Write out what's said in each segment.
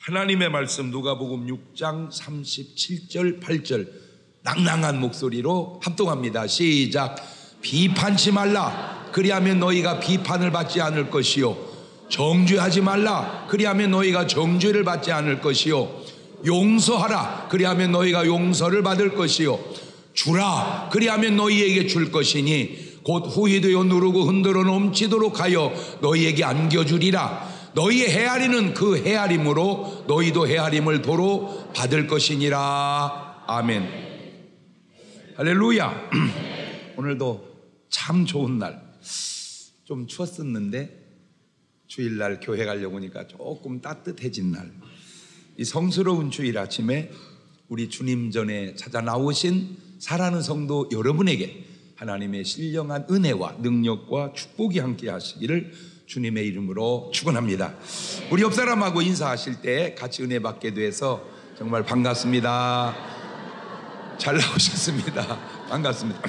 하나님의 말씀 누가복음 6장 37절 8절 낭낭한 목소리로 합동합니다. 시작. 비판치 말라. 그리하면 너희가 비판을 받지 않을 것이요, 정죄하지 말라. 그리하면 너희가 정죄를 받지 않을 것이요, 용서하라. 그리하면 너희가 용서를 받을 것이요, 주라. 그리하면 너희에게 줄 것이니 곧 후히되어 누르고 흔들어 넘치도록 하여 너희에게 안겨주리라. 너희의 헤아리는 그 헤아림으로 너희도 헤아림을 도로 받을 것이니라. 아멘. 할렐루야. 오늘도 참 좋은 날. 좀 추웠었는데 주일날 교회 가려고 하니까 조금 따뜻해진 날. 이 성스러운 주일 아침에 우리 주님 전에 찾아 나오신 사랑하는 성도 여러분에게 하나님의 신령한 은혜와 능력과 축복이 함께 하시기를 주님의 이름으로 축원합니다. 우리 옆 사람하고 인사하실 때 같이 은혜 받게 돼서 정말 반갑습니다. 잘 나오셨습니다. 반갑습니다.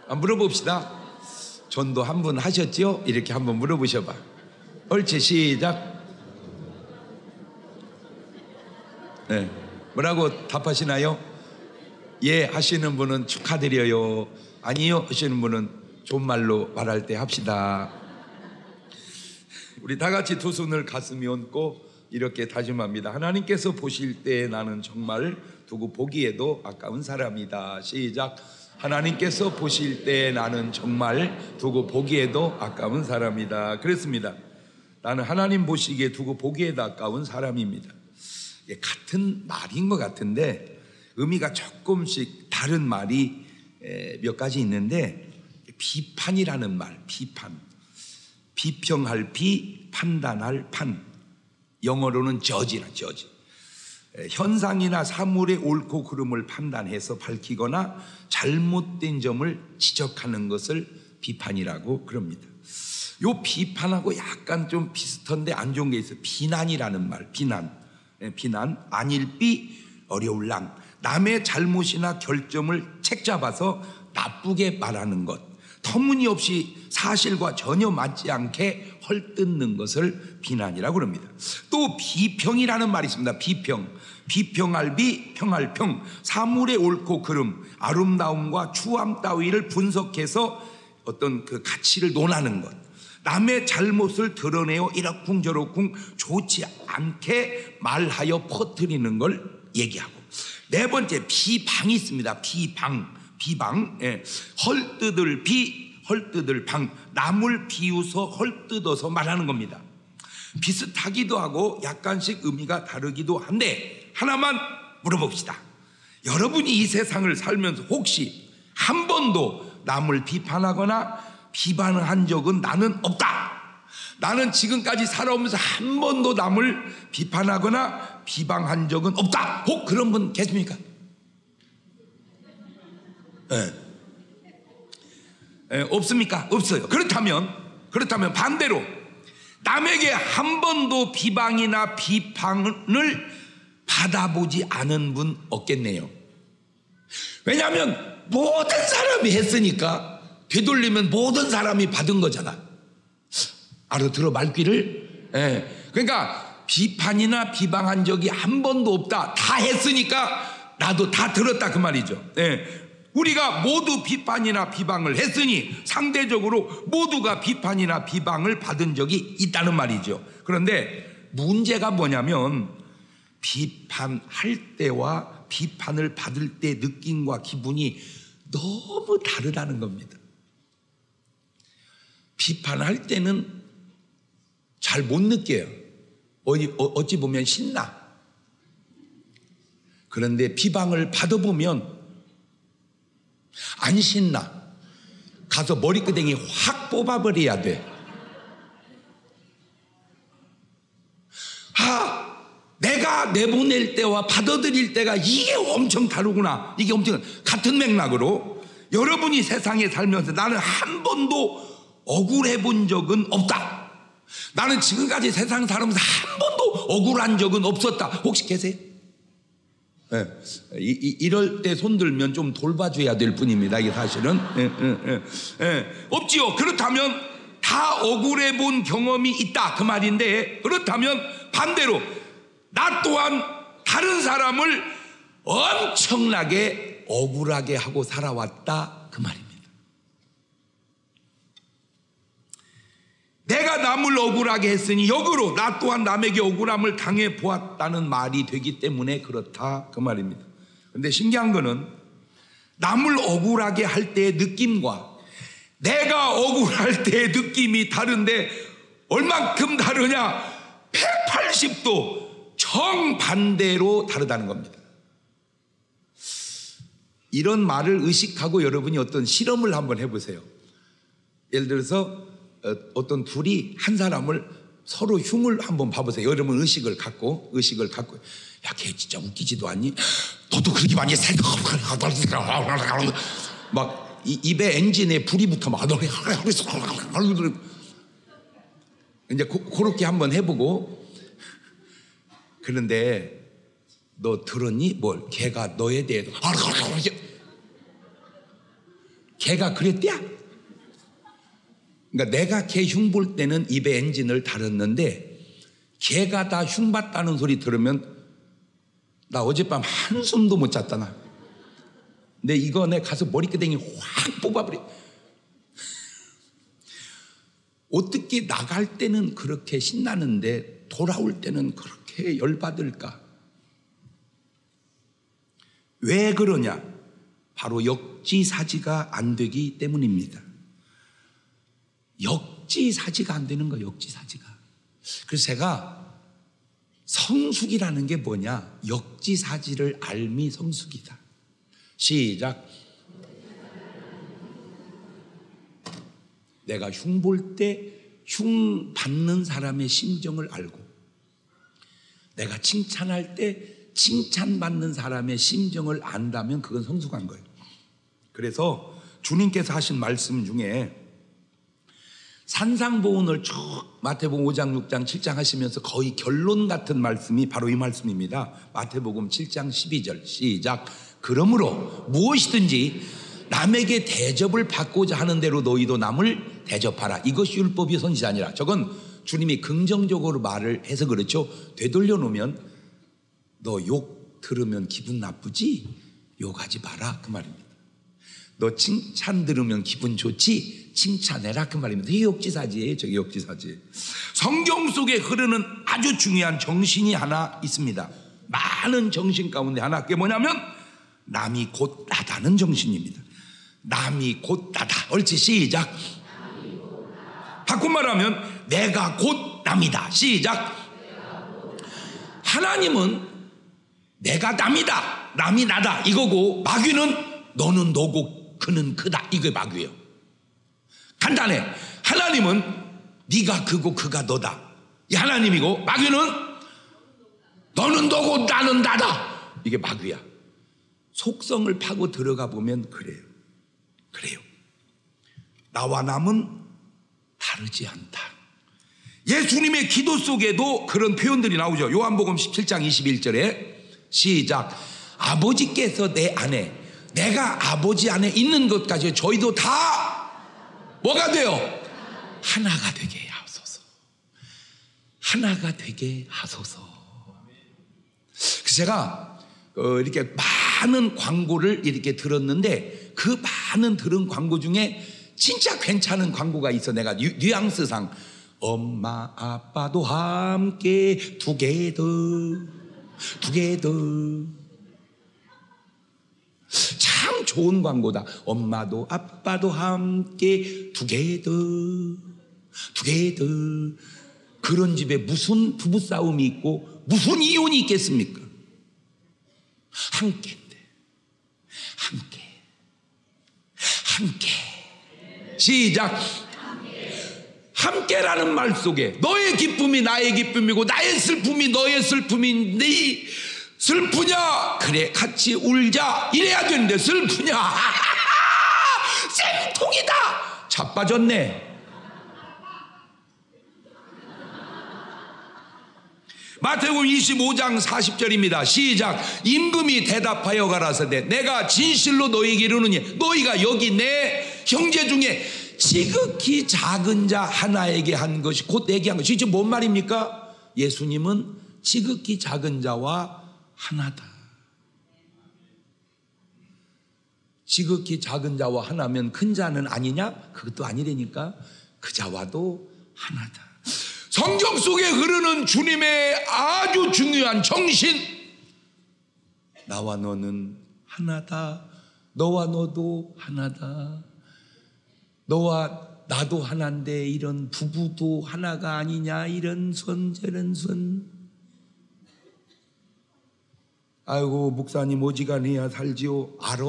물어봅시다. 전도 한 분 하셨지요? 이렇게 한번 물어보셔봐. 옳지, 시작. 네. 뭐라고 답하시나요? 예 하시는 분은 축하드려요. 아니요 하시는 분은 좋은 말로 말할 때 합시다. 우리 다 같이 두 손을 가슴에 얹고 이렇게 다짐합니다. 하나님께서 보실 때 나는 정말 두고 보기에도 아까운 사람이다. 시작. 하나님께서 보실 때 나는 정말 두고 보기에도 아까운 사람이다. 그랬습니다. 나는 하나님 보시기에 두고 보기에도 아까운 사람입니다. 같은 말인 것 같은데 의미가 조금씩 다른 말이 몇 가지 있는데, 비판이라는 말, 비판, 비평할 비, 판단할 판, 영어로는 judge라, judge. 현상이나 사물의 옳고 그름을 판단해서 밝히거나 잘못된 점을 지적하는 것을 비판이라고 그럽니다. 요 비판하고 약간 좀 비슷한데 안 좋은 게 있어요. 비난이라는 말, 비난. 비난, 안일비 어려울랑, 남의 잘못이나 결점을 책잡아서 나쁘게 말하는 것, 터무니없이 사실과 전혀 맞지 않게 헐뜯는 것을 비난이라고 그럽니다. 또 비평이라는 말이 있습니다. 비평, 비평할 비, 평할 평, 사물의 옳고 그름, 아름다움과 추함 따위를 분석해서 어떤 그 가치를 논하는 것, 남의 잘못을 드러내어 이러쿵저러쿵 좋지 않게 말하여 퍼뜨리는 걸 얘기하고, 네 번째 비방이 있습니다. 비방, 예. 헐뜯을 비, 헐뜯을 방, 남을 비웃어 헐뜯어서 말하는 겁니다. 비슷하기도 하고 약간씩 의미가 다르기도 한데 하나만 물어봅시다. 여러분이 이 세상을 살면서 혹시 한 번도 남을 비판하거나 비방한 적은 나는 없다, 나는 지금까지 살아오면서 한 번도 남을 비판하거나 비방한 적은 없다, 혹 그런 분 계십니까? 없습니까? 없어요. 그렇다면 반대로 남에게 한 번도 비방이나 비판을 받아보지 않은 분 없겠네요. 왜냐하면 모든 사람이 했으니까 되돌리면 모든 사람이 받은 거잖아. 알아들어 말귀를. 그러니까 비판이나 비방한 적이 한 번도 없다, 다 했으니까 나도 다 들었다 그 말이죠. 우리가 모두 비판이나 비방을 했으니 상대적으로 모두가 비판이나 비방을 받은 적이 있다는 말이죠. 그런데 문제가 뭐냐면 비판할 때와 비판을 받을 때 느낌과 기분이 너무 다르다는 겁니다. 비판할 때는 잘 못 느껴요. 어찌 보면 신나. 그런데 비방을 받아보면 안 신나. 가서 머리끄댕이 확 뽑아버려야 돼. 내가 내보낼 때와 받아들일 때가 이게 엄청 다르구나. 이게 엄청 같은 맥락으로 여러분이 세상에 살면서 나는 한 번도 억울해 본 적은 없다, 나는 지금까지 세상 살면서 한 번도 억울한 적은 없었다, 혹시 계세요? 이럴 때 손들면 좀 돌봐줘야 될 뿐입니다. 이게 사실은 없지요. 그렇다면 다 억울해 본 경험이 있다 그 말인데, 그렇다면 반대로 나 또한 다른 사람을 엄청나게 억울하게 하고 살아왔다 그 말입니다. 내가 남을 억울하게 했으니 역으로 나 또한 남에게 억울함을 당해 보았다는 말이 되기 때문에 그렇다 그 말입니다. 그런데 신기한 거는 남을 억울하게 할 때의 느낌과 내가 억울할 때의 느낌이 다른데 얼만큼 다르냐? 180도 정반대로 다르다는 겁니다. 이런 말을 의식하고 여러분이 어떤 실험을 한번 해보세요. 예를 들어서 어떤 둘이 한 사람을 서로 흉을 한번 봐보세요. 여러분 의식을 갖고 야, 걔 진짜 웃기지도 않니? 너도 그렇게 많이 막 입에 엔진에 불이 붙어 막 이제 그렇게 한번 해보고, 그런데 너 들었니? 뭘? 걔가 너에 대해서 걔가 그랬대야? 그러니까 내가 걔 흉 볼 때는 입에 엔진을 달았는데 걔가 다 흉 봤다는 소리 들으면 나 어젯밤 한숨도 못 잤다 나. 근데 이거 내 가서 머리끄댕이 확 뽑아버려. 어떻게 나갈 때는 그렇게 신나는데 돌아올 때는 그렇게 열받을까? 왜 그러냐? 바로 역지사지가 안 되기 때문입니다. 역지사지가 안 되는 거예요. 역지사지가. 그래서 제가 성숙이라는 게 뭐냐? 역지사지를 알미 성숙이다. 시작. 내가 흉 볼 때 흉 받는 사람의 심정을 알고, 내가 칭찬할 때 칭찬받는 사람의 심정을 안다면 그건 성숙한 거예요. 그래서 주님께서 하신 말씀 중에 산상보훈을 쭉 마태복음 5장, 6장, 7장 하시면서 거의 결론 같은 말씀이 바로 이 말씀입니다. 마태복음 7장 12절 시작. 그러므로 무엇이든지 남에게 대접을 받고자 하는 대로 너희도 남을 대접하라. 이것이 율법이 선지자니라. 저건 주님이 긍정적으로 말을 해서 그렇죠. 되돌려 놓으면 너 욕 들으면 기분 나쁘지? 욕하지 마라 그 말입니다. 너 칭찬 들으면 기분 좋지? 칭찬해라 그 말입니다. 이게 역지사지예요. 저게 역지사지. 성경 속에 흐르는 아주 중요한 정신이 하나 있습니다. 많은 정신 가운데 하나, 그게 뭐냐면 남이 곧 나다는 정신입니다. 남이 곧 나다. 옳지, 시작. 바꾼 말하면 내가 곧 남이다. 시작. 하나님은 내가 남이다, 남이 나다 이거고, 마귀는 너는 너고 그는 그다, 이게 마귀예요. 간단해. 하나님은 네가 그고 그가 너다, 이 하나님이고, 마귀는 너는 너고 나는 나다, 이게 마귀야. 속성을 파고 들어가 보면 그래요. 나와 남은 다르지 않다. 예수님의 기도 속에도 그런 표현들이 나오죠. 요한복음 17장 21절에 시작. 아버지께서 내 안에, 내가 아버지 안에 있는 것까지 저희도 다 뭐가 돼요? 하나가 되게 하소서. 하나가 되게 하소서. 그래서 제가 이렇게 많은 광고를 이렇게 들었는데 그 많은 들은 광고 중에 진짜 괜찮은 광고가 있어. 내가 뉘앙스상 엄마 아빠도 함께 투게더 참 좋은 광고다. 엄마도 아빠도 함께 투게더. 그런 집에 무슨 부부싸움이 있고 무슨 이혼이 있겠습니까? 함께인데, 함께. 시작. 함께라는 말 속에 너의 기쁨이 나의 기쁨이고 나의 슬픔이 너의 슬픔인데, 슬프냐? 그래 같이 울자 이래야 되는데 슬프냐? 쌤통이다. 자빠졌네. 마태복음 25장 40절입니다. 시작. 임금이 대답하여 가라사대 내가 진실로 너희에게 이르노니 너희가 여기 내 형제 중에 지극히 작은 자 하나에게 한 것이 곧 내게 한 것이 지금 뭔 말입니까? 예수님은 지극히 작은 자와 하나다. 지극히 작은 자와 하나면 큰 자는 아니냐? 그것도 아니라니까. 그 자와도 하나다. 성경 속에 흐르는 주님의 아주 중요한 정신, 나와 너는 하나다. 너와 너도 하나다. 너와 나도 하나인데 이런 부부도 하나가 아니냐, 이런 손 저런 손. 아이고 목사님 어지간해야 살지요. 알아.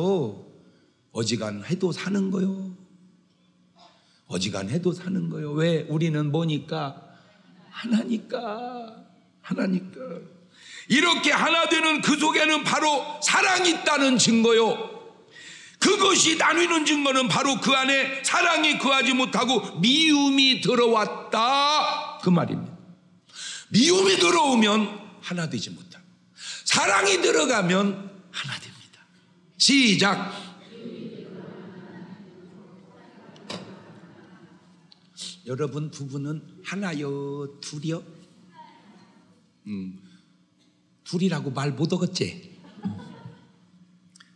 어지간해도 사는 거요. 어지간해도 사는 거요. 왜? 우리는 뭐니까? 하나니까. 이렇게 하나 되는 그 속에는 바로 사랑이 있다는 증거요. 그것이 나뉘는 증거는 바로 그 안에 사랑이 거하지 못하고 미움이 들어왔다, 그 말입니다. 미움이 들어오면 하나 되지 못하고 사랑이 들어가면 하나 됩니다. 시작. 여러분 부부는 하나요, 둘이요? 둘이라고 말 못 하겠지?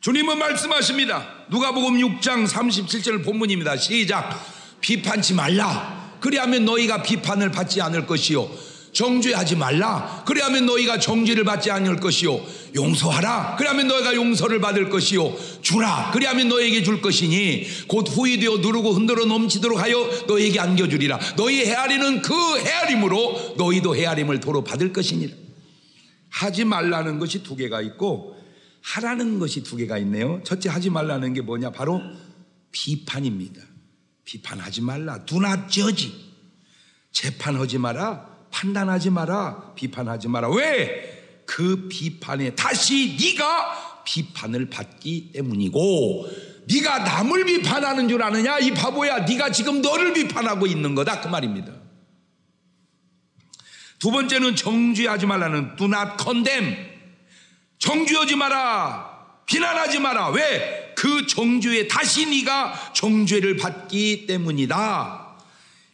주님은 말씀하십니다. 누가복음 6장 37절 본문입니다. 시작. 비판치 말라. 그리하면 너희가 비판을 받지 않을 것이요. 정죄하지 말라. 그리하면 너희가 정죄를 받지 않을 것이요. 용서하라. 그리하면 너희가 용서를 받을 것이요. 주라. 그리하면 너희에게 줄 것이니 곧 후이 되어 누르고 흔들어 넘치도록 하여 너희에게 안겨주리라. 너희 헤아리는 그 헤아림으로 너희도 헤아림을 도로 받을 것이니라. 하지 말라는 것이 두 개가 있고 하라는 것이 두 개가 있네요. 첫째 하지 말라는 게 뭐냐? 바로 비판입니다. 비판하지 말라. Do not judge. 재판하지 마라. 판단하지 마라. 비판하지 마라. 왜? 그 비판에 다시 네가 비판을 받기 때문이고, 네가 남을 비판하는 줄 아느냐? 이 바보야. 네가 지금 너를 비판하고 있는 거다, 그 말입니다. 두 번째는 정죄하지 말라는 Do not condemn. 정죄하지 마라. 비난하지 마라. 왜? 그 정죄에 다시 네가 정죄를 받기 때문이다.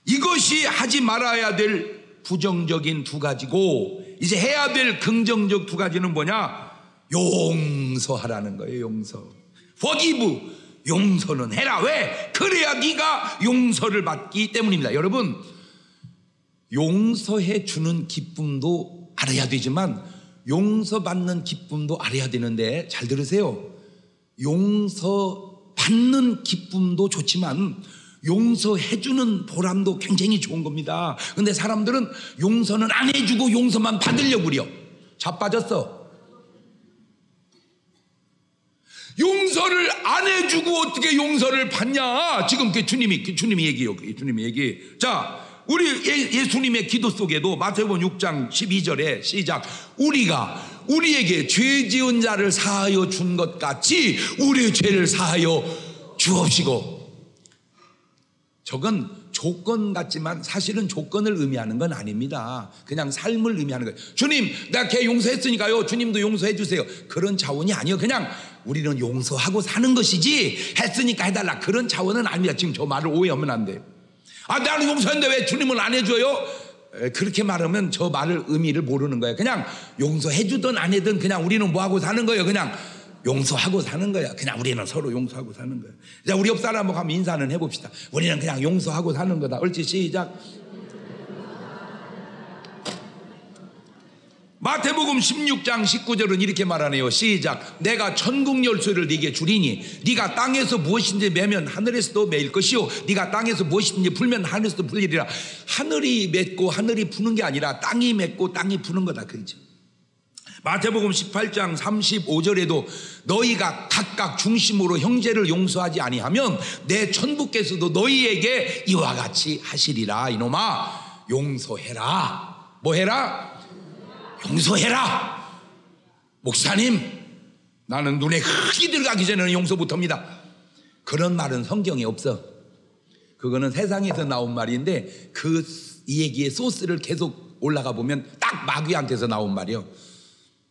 이것이 하지 말아야 될 부정적인 두 가지고, 이제 해야 될 긍정적 두 가지는 뭐냐? 용서하라는 거예요. 용서. forgive. 용서는 해라. 왜? 그래야 네가 용서를 받기 때문입니다. 여러분, 용서해 주는 기쁨도 알아야 되지만 용서받는 기쁨도 알아야 되는데, 잘 들으세요. 용서받는 기쁨도 좋지만 용서해주는 보람도 굉장히 좋은 겁니다. 근데 사람들은 용서는 안 해주고 용서만 받으려고 그래요. 자빠졌어. 용서를 안 해주고 어떻게 용서를 받냐? 지금 주님이 얘기해요. 주님이 얘기. 자, 우리 예수님의 기도 속에도 마태복음 6장 12절에 시작. 우리가 우리에게 죄 지은 자를 사하여 준 것 같이 우리의 죄를 사하여 주옵시고. 저건 조건 같지만 사실은 조건을 의미하는 건 아닙니다. 그냥 삶을 의미하는 거예요. 주님, 내가 걔 용서했으니까요, 주님도 용서해 주세요. 그런 차원이 아니에요. 그냥 우리는 용서하고 사는 것이지 했으니까 해달라, 그런 차원은 아닙니다. 지금 저 말을 오해하면 안 돼요. 아, 나는 용서했는데 왜 주님은 안 해줘요? 그렇게 말하면 저 말을 의미를 모르는 거예요. 그냥 용서해주든 안 해든 그냥 우리는 뭐하고 사는 거예요? 그냥 용서하고 사는 거야. 그냥 우리는 서로 용서하고 사는 거야. 자, 우리 옆 사람하고 한번 인사는 해봅시다. 우리는 그냥 용서하고 사는 거다. 옳지? 시작. 마태복음 16장 19절은 이렇게 말하네요. 시작. 내가 천국 열쇠를 네게 주리니 네가 땅에서 무엇인지 매면 하늘에서도 매일 것이요 네가 땅에서 무엇인지 풀면 하늘에서도 풀리리라. 하늘이 맺고 하늘이 푸는 게 아니라 땅이 맺고 땅이 푸는 거다, 그렇죠? 마태복음 18장 35절에도 너희가 각각 중심으로 형제를 용서하지 아니하면 내 천부께서도 너희에게 이와 같이 하시리라. 이놈아, 용서해라. 뭐 해라? 용서해라. 목사님, 나는 눈에 흙이 들어가기 전에는 용서 못합니다. 그런 말은 성경에 없어. 그거는 세상에서 나온 말인데 이 얘기의 소스를 계속 올라가 보면 딱 마귀한테서 나온 말이요.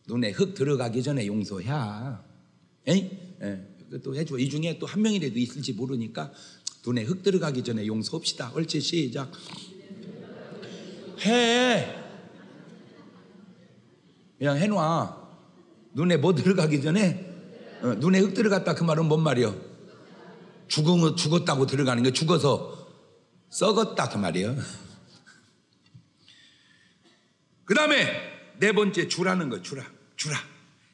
눈에 흙 들어가기 전에 용서해. 또 해줘. 이 중에 또 한 명이라도 있을지 모르니까 눈에 흙 들어가기 전에 용서합시다. 옳지, 시작. 해. 그냥 해놔. 눈에 뭐 들어가기 전에 눈에 흙 들어갔다 그 말은 뭔 말이요? 죽었다고 들어가는 게 죽어서 썩었다 그 말이요. 그 다음에 네 번째 주라는 거. 주라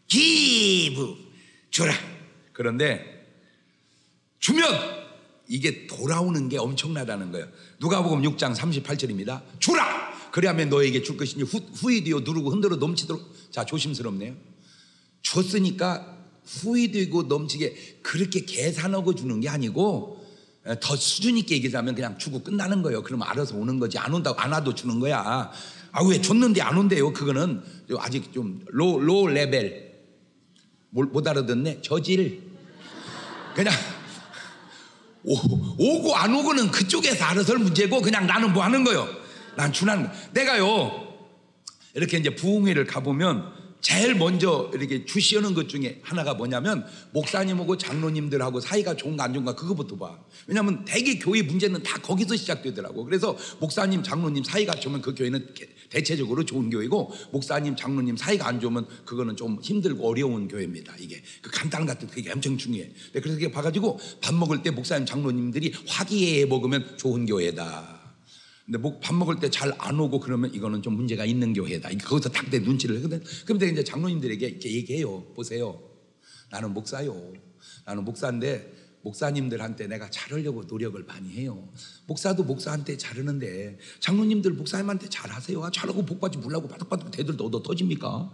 give 주라. 그런데 주면 이게 돌아오는 게 엄청나다는 거예요. 누가복음 6장 38절입니다. 주라 그리하면 너에게 줄 것이니 후이되어 누르고 흔들어 넘치도록. 자, 조심스럽네요. 줬으니까 후이되고 넘치게 그렇게 계산하고 주는 게 아니고 더 수준 있게 얘기하면 그냥 주고 끝나는 거예요. 그러면 알아서 오는 거지. 안 온다고 안 와도 주는 거야. 왜 줬는데 안 온대요? 그거는 아직 좀 로 레벨. 못 알아듣네. 저질. 그냥 오고 안 오고는 그쪽에서 알아서 할 문제고 그냥 나는 뭐 하는 거예요? 난 주라는 거. 내가요 이렇게 이제 부흥회를 가보면 제일 먼저 이렇게 주시하는 것 중에 하나가 뭐냐면 목사님하고 장로님들하고 사이가 좋은가 안 좋은가 그거부터 봐. 왜냐하면 대개 교회 문제는 다 거기서 시작되더라고. 그래서 목사님 장로님 사이가 좋으면 그 교회는 대체적으로 좋은 교회고, 목사님 장로님 사이가 안 좋으면 그거는 좀 힘들고 어려운 교회입니다. 이게 그 간단 같은 그게 엄청 중요해. 그래서 그게 봐가지고 밥 먹을 때 목사님 장로님들이 화기애애 먹으면 좋은 교회다. 근데 밥 먹을 때 잘 안 오고 그러면 이거는 좀 문제가 있는 교회다. 거기서 딱 내 눈치를 하거든. 그런데 이제 장로님들에게 이렇게 얘기해요. 보세요. 나는 목사요. 나는 목사인데 목사님들한테 내가 잘하려고 노력을 많이 해요. 목사도 목사한테 잘하는데 장로님들 목사님한테 잘하세요. 잘하고 복받지 몰라고 바닥바닥 대들도 얻어 터집니까?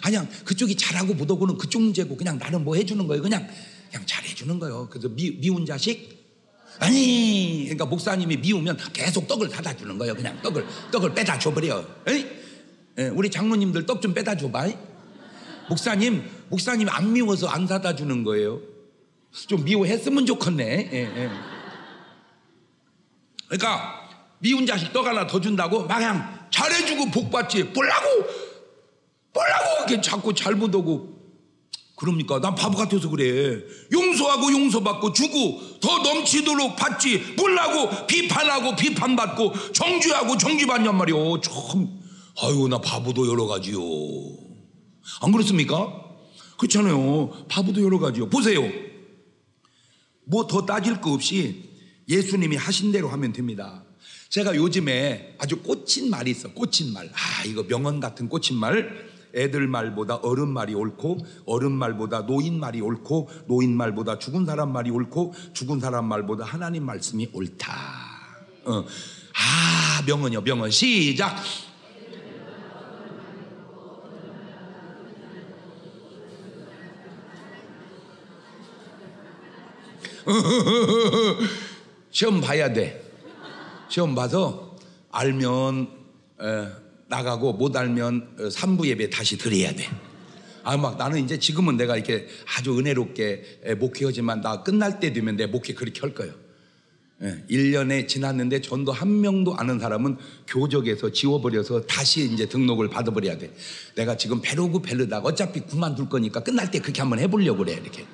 그냥 그쪽이 잘하고 못하고는 그쪽 문제고 그냥 나는 뭐 해주는 거예요. 그냥 잘해주는 거예요. 그래서 미운 자식? 아니, 그러니까 목사님이 미우면 계속 떡을 사다 주는 거예요. 그냥 떡을 빼다 줘버려. 우리 장로님들 떡 좀 빼다 줘봐. 목사님 안 미워서 안 사다 주는 거예요. 좀 미워했으면 좋겠네. 그러니까 미운 자식 떡 하나 더 준다고 막 그냥 잘해주고 복받지 뭐라고 이렇게 자꾸 잘못하고 그럽니까? 난 바보 같아서 그래. 용서하고 용서받고 주고 더 넘치도록 받지 뭐라고 비판하고 비판받고 정죄하고 정죄받냔 말이오. 참, 아유 나 바보도 여러 가지요. 안 그렇습니까? 그렇잖아요. 바보도 여러 가지요. 보세요. 뭐 더 따질 거 없이 예수님이 하신 대로 하면 됩니다. 제가 요즘에 아주 꽂힌 말이 있어. 꽂힌 말. 이거 명언 같은 꽂힌 말. 애들 말보다 어른 말이 옳고, 어른 말보다 노인 말이 옳고, 노인 말보다 죽은 사람 말이 옳고, 죽은 사람 말보다 하나님 말씀이 옳다. 명언이요. 명언. 시작. 시험 봐야 돼. 시험 봐서 알면 나가고 못 알면 3부 예배 다시 드려야 돼. 막 나는 이제 지금은 내가 이렇게 아주 은혜롭게 목회하지만 나 끝날 때 되면 내 목회 그렇게 할 거예요. 1년에 지났는데 전도 한 명도 아는 사람은 교적에서 지워버려서 다시 이제 등록을 받아버려야 돼. 내가 지금 배로고 배르다가 어차피 그만둘 거니까 끝날 때 그렇게 한번 해보려고 그래. 이렇게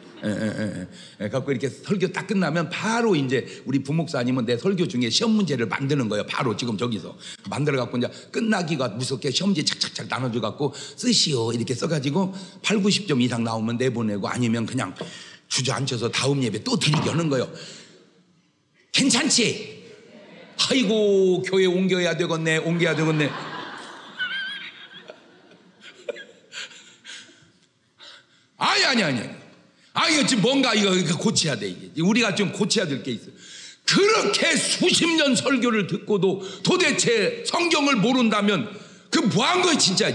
갖고 이렇게 설교 딱 끝나면 바로 이제 우리 부목사님은 내 설교 중에 시험 문제를 만드는 거예요. 바로 지금 저기서 만들어 갖고 이제 끝나기가 무섭게 시험지 착착착 나눠줘 갖고 쓰시오 이렇게 써가지고 8, 90점 이상 나오면 내보내고 아니면 그냥 주저앉혀서 다음 예배 또 드리게 하는 거예요. 괜찮지? 아이고 교회 옮겨야 되겠네. 아니 이거 지금 뭔가 이거 고쳐야 돼. 이게 우리가 좀 고쳐야 될 게 있어. 그렇게 수십 년 설교를 듣고도 도대체 성경을 모른다면 그 뭐한 거야. 진짜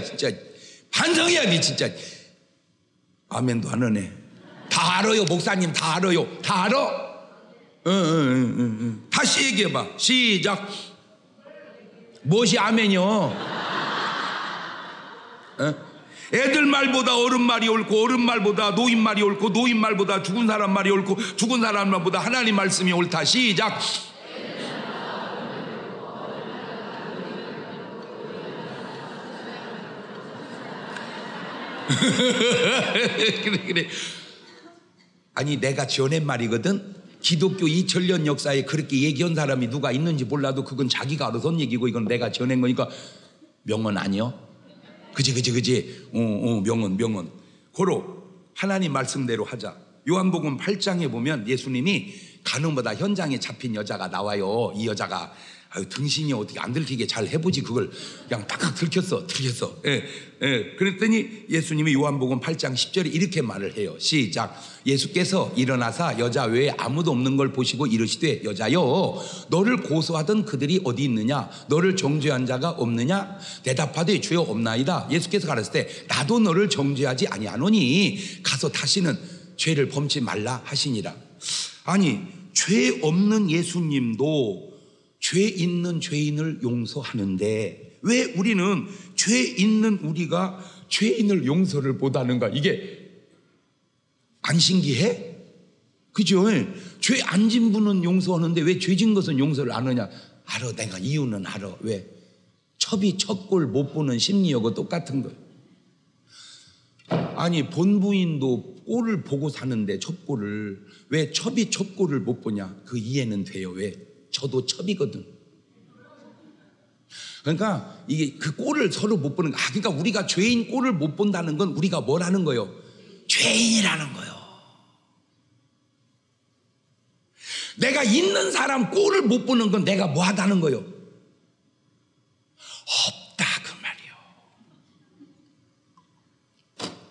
반성해야 돼. 진짜. 아멘도 안 하네. 다 알아요. 목사님 다 알아요. 다 알아? 다시 얘기해봐. 시작. 무엇이 아멘이요? 애들 말보다 어른 말이 옳고, 어른 말보다 노인 말이 옳고, 노인 말보다 죽은 사람 말이 옳고, 죽은 사람 말보다 하나님 말씀이 옳다. 시작. 그래. 아니 내가 지어낸 말이거든. 기독교 2000년 역사에 그렇게 얘기한 사람이 누가 있는지 몰라도 그건 자기가 알아서 한 얘기고 이건 내가 지어낸 거니까 명언 아니요? 그지. 명언. 고로 하나님 말씀대로 하자. 요한복음 8장에 보면 예수님이 가늠보다 현장에 잡힌 여자가 나와요. 이 여자가 등신이 어떻게 안 들키게 잘 해보지 그걸 그냥 딱딱 들켰어. 그랬더니 예수님이 요한복음 8장 10절에 이렇게 말을 해요. 시작. 예수께서 일어나사 여자 외에 아무도 없는 걸 보시고 이르시되 여자여 너를 고소하던 그들이 어디 있느냐? 너를 정죄한 자가 없느냐? 대답하되 주여 없나이다. 예수께서 가르칠 때 나도 너를 정죄하지 아니하노니 가서 다시는 죄를 범치 말라 하시니라. 아니 죄 없는 예수님도 죄 있는 죄인을 용서하는데 왜 우리는 죄 있는 우리가 죄인을 용서를 못하는가? 이게 안 신기해? 그죠? 죄 안 진 분은 용서하는데 왜 죄 진 것은 용서를 안 하냐? 알아. 내가 이유는 알아. 왜? 첩이 첩골 못 보는 심리하고 똑같은 거예요. 아니 본부인도 꼴을 보고 사는데 첩골을 왜 첩이 첩골을 못 보냐? 그 이해는 돼요. 왜? 저도 첩이거든. 그러니까 이게 그 꼴을 서로 못 보는 거. 그러니까 우리가 죄인 꼴을 못 본다는 건 우리가 뭐라는 거예요? 죄인이라는 거예요. 내가 있는 사람 꼴을 못 보는 건 내가 뭐 하다는 거예요? 없다 그 말이에요.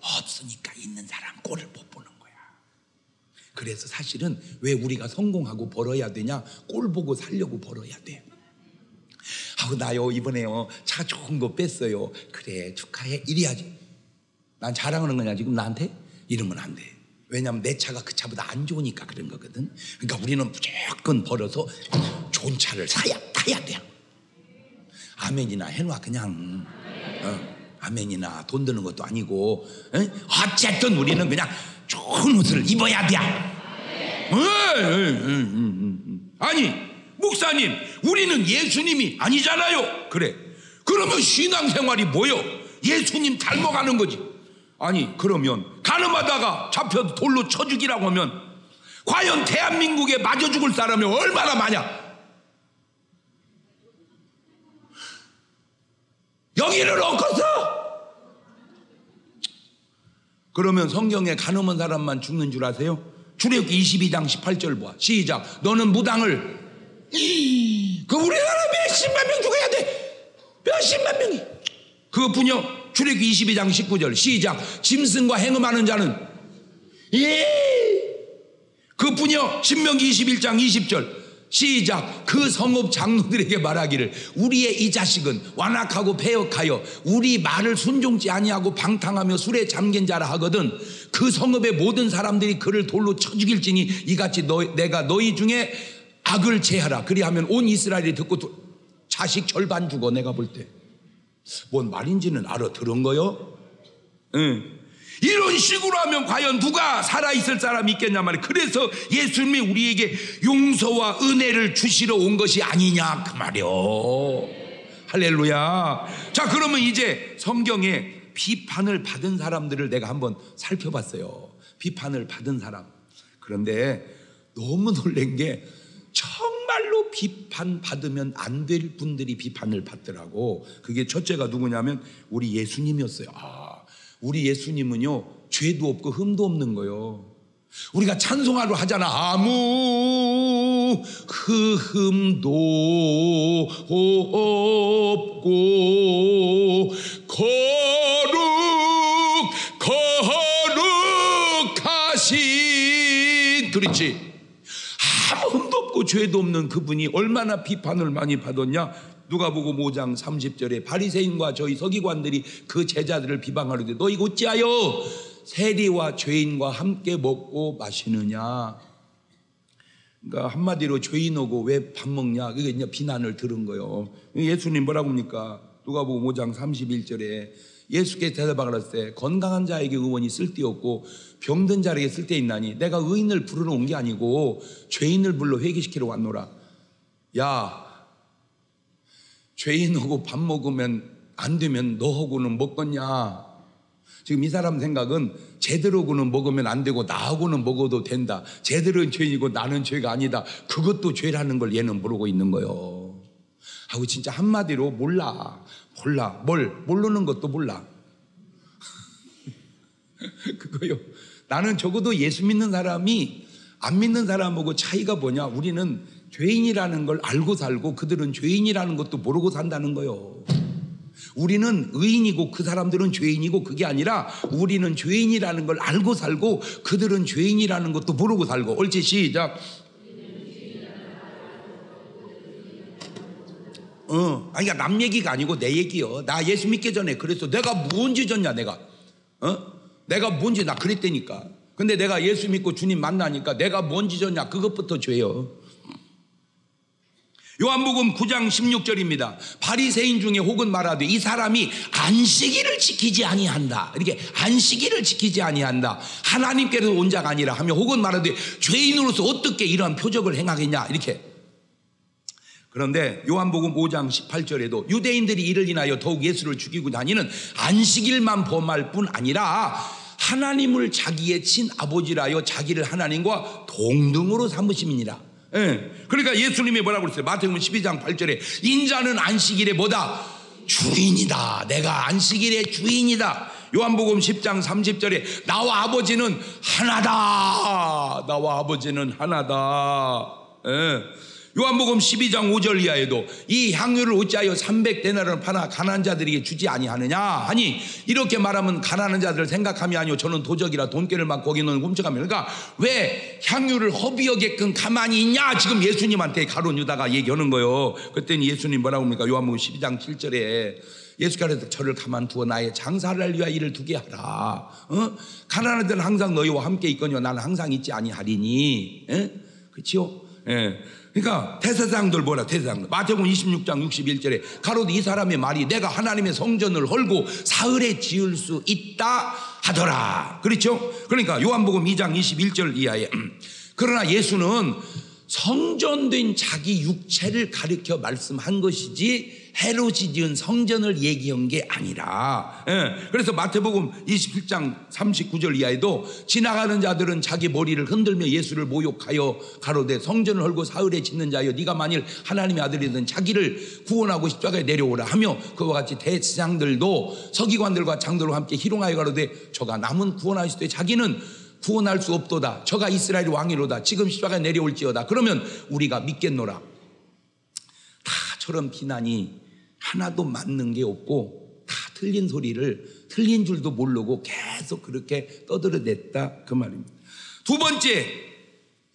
없으니까 있는 사람 꼴을 못 보는 거야. 그래서 사실은 왜 우리가 성공하고 벌어야 되냐? 꼴 보고 살려고 벌어야 돼. 나요 이번에요 차 좋은 거 뺐어요. 그래 축하해 이래야지. 난 자랑하는 거냐 지금 나한테? 이러면 안 돼. 왜냐하면 내 차가 그 차보다 안 좋으니까 그런 거거든. 그러니까 우리는 무조건 벌어서 좋은 차를 타야 돼. 아멘이나 해놔 그냥. 아멘이나 돈 드는 것도 아니고 어쨌든 우리는 그냥 좋은 옷을 입어야 돼. 아니 목사님 우리는 예수님이 아니잖아요. 그래 그러면 신앙생활이 뭐요? 예수님 닮아가는 거지. 아니 그러면 가늠하다가 잡혀서 돌로 쳐 죽이라고 하면 과연 대한민국에 맞아 죽을 사람이 얼마나 많냐? 여기는 없겠어? 그러면 성경에 가늠한 사람만 죽는 줄 아세요? 출애굽기 22장 18절 봐. 시작. 너는 무당을 그 우리나라 몇십만 명 죽어야 돼. 몇십만 명이. 그것뿐이요. 출애굽기 22장 19절 시작. 짐승과 행음하는 자는 그것뿐이요. 신명기 21장 20절 시작. 그 성읍 장로들에게 말하기를 우리의 이 자식은 완악하고 패역하여 우리 말을 순종치 아니하고 방탕하며 술에 잠긴 자라 하거든 그 성읍의 모든 사람들이 그를 돌로 쳐 죽일지니 이같이 내가 너희 중에 악을 제하라. 그리하면 온 이스라엘이 듣고 자식 절반 죽어. 내가 볼 때 뭔 말인지는 알아들은 거요? 이런 식으로 하면 과연 누가 살아있을 사람이 있겠냐 말이에요. 그래서 예수님이 우리에게 용서와 은혜를 주시러 온 것이 아니냐 그 말이요. 할렐루야. 자 그러면 이제 성경에 비판을 받은 사람들을 내가 한번 살펴봤어요. 비판을 받은 사람. 그런데 너무 놀란 게 정말로 비판받으면 안 될 분들이 비판을 받더라고. 그게 첫째가 누구냐면 우리 예수님이었어요. 우리 예수님은요 죄도 없고 흠도 없는 거예요. 우리가 찬송하러 하잖아. 아무 그 흠도 없고 거룩하신. 그렇지. 아무 흠도 없고 죄도 없는 그분이 얼마나 비판을 많이 받았냐. 누가복음 5장 30절에 바리새인과 저희 서기관들이 그 제자들을 비방하려되 너희 어찌하여 세리와 죄인과 함께 먹고 마시느냐. 그러니까 한마디로 죄인하고 왜 밥 먹냐. 그게 이제 비난을 들은 거예요. 예수님 뭐라고 합니까? 누가복음 5장 31절에 예수께서 대답하셨을 때 건강한 자에게 의원이 쓸데없고 병든 자에게 쓸데있나니 내가 의인을 부르러 온 게 아니고 죄인을 불러 회개시키러 왔노라. 야 죄인하고 밥 먹으면 안 되면 너하고는 먹겠냐? 지금 이 사람 생각은 제대로고는 먹으면 안 되고 나하고는 먹어도 된다. 제대로는 죄인이고 나는 죄가 아니다. 그것도 죄라는 걸 얘는 모르고 있는 거예요. 하고 진짜 한마디로 몰라. 모르는 것도 몰라. 그거요. 나는 적어도 예수 믿는 사람이 안 믿는 사람하고 차이가 뭐냐? 우리는 죄인이라는 걸 알고 살고 그들은 죄인이라는 것도 모르고 산다는 거예요. 우리는 의인이고 그 사람들은 죄인이고, 그게 아니라 우리는 죄인이라는 걸 알고 살고 그들은 죄인이라는 것도 모르고 살고. 옳지? 시작. 그러니까 남 얘기가 아니고 내 얘기요. 나 예수 믿기 전에 그래서 내가 뭔지 졌냐, 내가 뭔지 나 그랬다니까. 근데 내가 예수 믿고 주님 만나니까 내가 뭔지 졌냐, 그것부터 죄요. 요한복음 9장 16절입니다. 바리새인 중에 혹은 말하되 이 사람이 안식일을 지키지 아니한다. 이렇게 안식일을 지키지 아니한다. 하나님께서 온 자가 아니라 하며, 혹은 말하되 죄인으로서 어떻게 이러한 표적을 행하겠냐, 이렇게. 그런데 요한복음 5장 18절에도 유대인들이 이를 인하여 더욱 예수를 죽이고 다니는 안식일만 범할 뿐 아니라 하나님을 자기의 친아버지라여 자기를 하나님과 동등으로 삼으심이니라. 그러니까 예수님이 뭐라고 그랬어요? 마태복음 12장 8절에 인자는 안식일의 뭐다? 주인이다. 내가 안식일의 주인이다. 요한복음 10장 30절에 나와 아버지는 하나다. 나와 아버지는 하나다. 요한복음 12장 5절 이하에도 이 향유를 어찌하여 300데나리온을 팔아 가난한 자들에게 주지 아니하느냐 하니, 이렇게 말하면 가난한 자들을 생각함이 아니요 저는 도적이라 돈꾀를 막 거기는 훔쳐가며. 그러니까 왜 향유를 허비 여게끔 가만히 있냐, 지금 예수님한테 가룟 유다가 얘기하는 거예요. 그랬더니 예수님 뭐라고 합니까? 요한복음 12장 7절에 예수께서 저를 가만두어 나의 장사를 위하여 일을 두게 하라. 가난한 자는 항상 너희와 함께 있거니와 나는 항상 있지 아니하리니. 그렇지요? 그러니까 대제사장들 뭐라, 대제사장들 마태복음 26장 61절에 가로되 이 사람의 말이 내가 하나님의 성전을 헐고 사흘에 지을 수 있다 하더라. 그렇죠? 그러니까 요한복음 2장 21절 이하에 그러나 예수는 성전된 자기 육체를 가리켜 말씀한 것이지 헤롯이 지은 성전을 얘기한 게 아니라. 그래서 마태복음 27장 39절 이하에도 지나가는 자들은 자기 머리를 흔들며 예수를 모욕하여 가로되 성전을 헐고 사흘에 짓는 자여 네가 만일 하나님의 아들이든 자기를 구원하고 십자가에 내려오라 하며, 그와 같이 대제사장들도 서기관들과 장들과 함께 희롱하여 가로되 저가 남은 구원하시되 자기는 구원할 수 없도다. 저가 이스라엘 왕이로다. 지금 십자가에 내려올지어다. 그러면 우리가 믿겠노라. 다 저런 비난이 하나도 맞는 게 없고 다 틀린 소리를 틀린 줄도 모르고 계속 그렇게 떠들어댔다, 그 말입니다. 두 번째,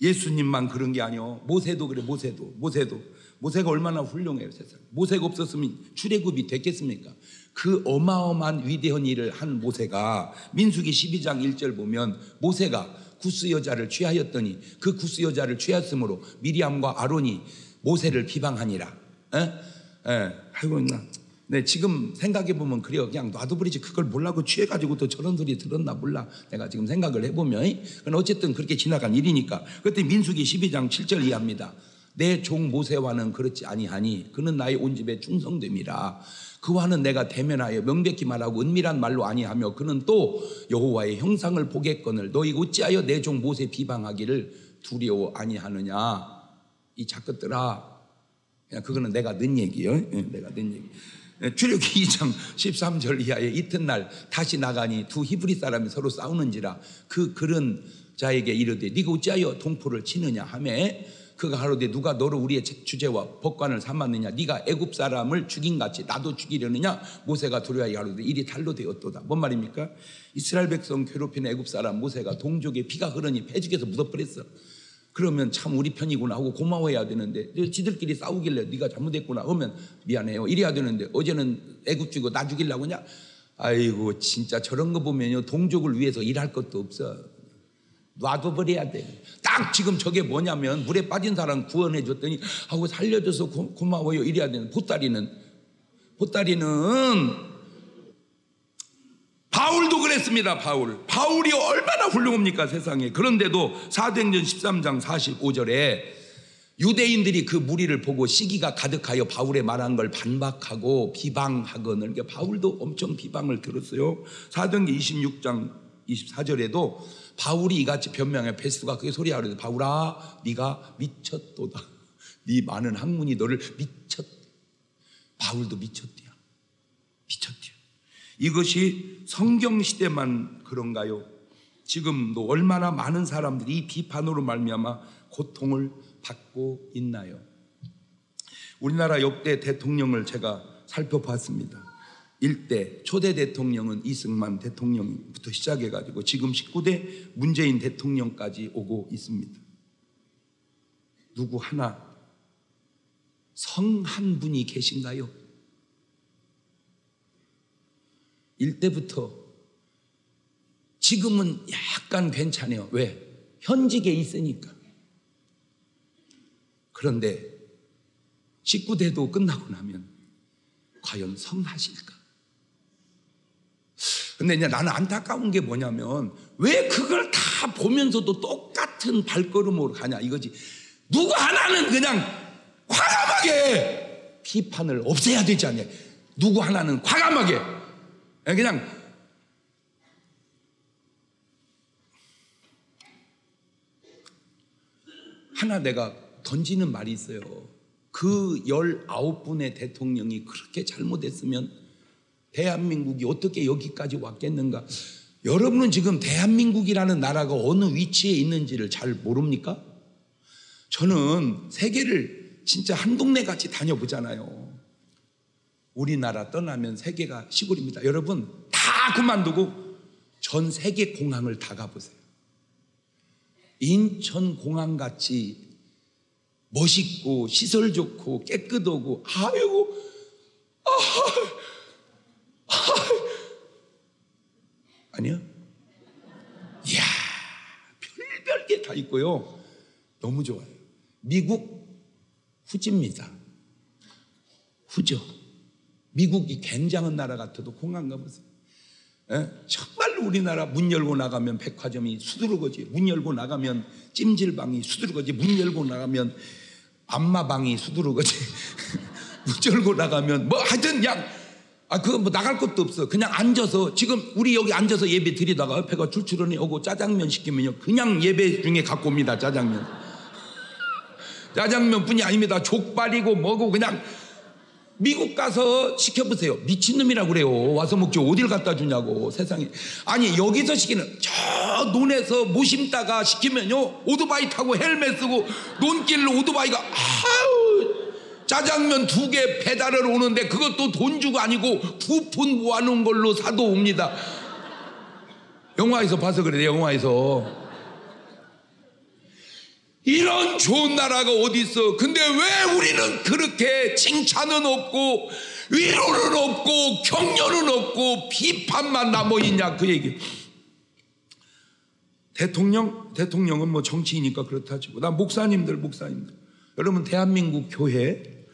예수님만 그런 게 아니요. 모세도 그래. 모세가 얼마나 훌륭해요, 세상. 모세가 없었으면 출애굽이 됐겠습니까? 그 어마어마한 위대한 일을 한 모세가 민수기 12장 1절 보면 모세가 구스 여자를 취하였더니 그 구스 여자를 취하였으므로 미리암과 아론이 모세를 비방하니라. 아이고 나. 네, 지금 생각해보면 그래요. 그냥 놔둬버리지. 그걸 몰라고 취해가지고 또 저런 소리 들었나 몰라. 내가 지금 생각을 해보면. 어쨌든 그렇게 지나간 일이니까. 그때 민수기 12장 7절 이하입니다. 내 종 모세와는 그렇지 아니하니 그는 나의 온 집에 충성됨이라. 그와는 내가 대면하여 명백히 말하고 은밀한 말로 아니하며 그는 또 여호와의 형상을 보겠거늘 너희 어찌하여 내 종 모세 비방하기를 두려워 아니하느냐. 이 작것들아, 그냥 그거는 내가 는 얘기요. 내가 는 얘기. 출애굽기 2장 13절 이하에 이튿날 다시 나가니 두 히브리 사람이 서로 싸우는지라 그 그런 자에게 이르되 네가 어찌하여 동포를 치느냐 하매 그가 하루되 누가 너를 우리의 주제와 법관을 삼았느냐 네가 애굽 사람을 죽인 같이 나도 죽이려느냐. 모세가 두려워하여 하루되 일이 달로 되었도다. 뭔 말입니까? 이스라엘 백성 괴롭히는 애굽 사람 모세가 동족의 피가 흐르니 패죽에서 묻어버렸어. 그러면 참 우리 편이구나 하고 고마워해야 되는데 지들끼리 싸우길래 네가 잘못했구나 하면 미안해요 이래야 되는데 어제는 애굽 죽이고 나 죽이려고 하냐. 아이고 진짜 저런 거 보면요 동족을 위해서 일할 것도 없어. 놔둬버려야 돼. 딱 지금 저게 뭐냐면 물에 빠진 사람 구원해 줬더니 하고 살려줘서 고마워요 이래야 되는. 보따리는 바울도 그랬습니다. 바울이 얼마나 훌륭합니까 세상에. 그런데도 사도행전 13장 45절에 유대인들이 그 무리를 보고 시기가 가득하여 바울의 말한 걸 반박하고 비방하거늘 바울도 엄청 비방을 들었어요. 사도행전 26장 24절에도 바울이 이같이 변명해 베스가 그게 소리하거든. 바울아 네가 미쳤도다. 네 많은 학문이 너를 바울도 미쳤대요. 이것이 성경 시대만 그런가요? 지금도 얼마나 많은 사람들이 이 비판으로 말미암아 고통을 받고 있나요? 우리나라 역대 대통령을 제가 살펴봤습니다. 1대 초대 대통령은 이승만 대통령부터 시작해가지고 지금 19대 문재인 대통령까지 오고 있습니다. 누구 하나 성 한 분이 계신가요? 1대부터 지금은 약간 괜찮아요. 왜? 현직에 있으니까. 그런데 19대도 끝나고 나면 과연 성하실까? 근데 이제 나는 안타까운 게 뭐냐면 왜 그걸 다 보면서도 똑같은 발걸음으로 가냐 이거지. 누구 하나는 그냥 과감하게 비판을 없애야 되지 않냐. 누구 하나는 과감하게 그냥 하나 내가 던지는 말이 있어요. 그 19분의 대통령이 그렇게 잘못했으면 대한민국이 어떻게 여기까지 왔겠는가? 여러분은 지금 대한민국이라는 나라가 어느 위치에 있는지를 잘 모릅니까? 저는 세계를 진짜 한 동네 같이 다녀보잖아요. 우리나라 떠나면 세계가 시골입니다. 여러분 다 그만두고 전 세계 공항을 다 가보세요. 인천공항같이 멋있고 시설 좋고 깨끗하고 아이고 아니요? 이야 별별 게 다 있고요. 너무 좋아요. 미국 후지입니다. 후죠. 미국이 굉장한 나라 같아도 공항 가보세요. 정말로 우리나라 문 열고 나가면 백화점이 수두룩하지, 문 열고 나가면 찜질방이 수두룩하지, 문 열고 나가면 안마방이 수두룩하지 문 열고 나가면 뭐 하여튼 그거 뭐 나갈 것도 없어. 그냥 앉아서 지금 우리 여기 앉아서 예배 드리다가 배가 출출하니 오고 짜장면 시키면요 그냥 예배 중에 갖고 옵니다. 짜장면뿐이 아닙니다. 족발이고 뭐고 그냥. 미국 가서 시켜보세요. 미친놈이라고 그래요. 와서 먹지 어딜 갖다 주냐고 세상에. 아니 여기서 시키는 저 논에서 모 심다가 시키면요 오토바이 타고 헬멧 쓰고 논길로 오토바이가 짜장면 2개 배달을 오는데 그것도 돈 주고 아니고 쿠폰 모아놓은 걸로 사도 옵니다. 영화에서 봐서 그래요. 영화에서. 이런 좋은 나라가 어디 있어? 근데 왜 우리는 그렇게 칭찬은 없고 위로는 없고 격려는 없고 비판만 남아있냐 그 얘기. 대통령은 뭐 정치이니까 그렇다 치고 나 목사님들 여러분 대한민국 교회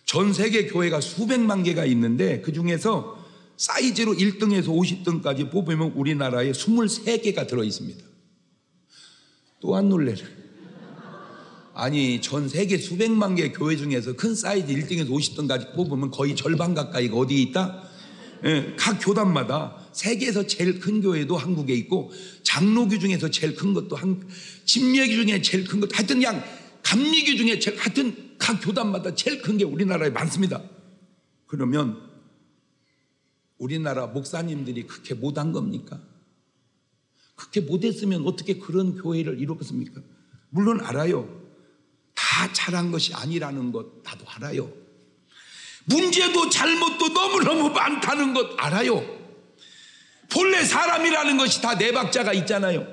전 세계 교회가 수백만 개가 있는데 그 중에서 사이즈로 1등에서 50등까지 뽑으면 우리나라에 23개가 들어있습니다. 또 안 놀래라. 아니 전 세계 수백만 개 교회 중에서 큰 사이즈 1등에서 50등까지 뽑으면 거의 절반 가까이가 어디에 있다? 각 교단마다 세계에서 제일 큰 교회도 한국에 있고 장로교 중에서 제일 큰 것도 침례교 중에 제일 큰 것도 하여튼 그냥 감리교 중에 하여튼 각 교단마다 제일 큰 게 우리나라에 많습니다. 그러면 우리나라 목사님들이 그렇게 못한 겁니까? 그렇게 못했으면 어떻게 그런 교회를 이루었습니까? 물론 알아요. 다 잘한 것이 아니라는 것 나도 알아요. 문제도 잘못도 너무너무 많다는 것 알아요. 본래 사람이라는 것이 다 네 박자가 있잖아요.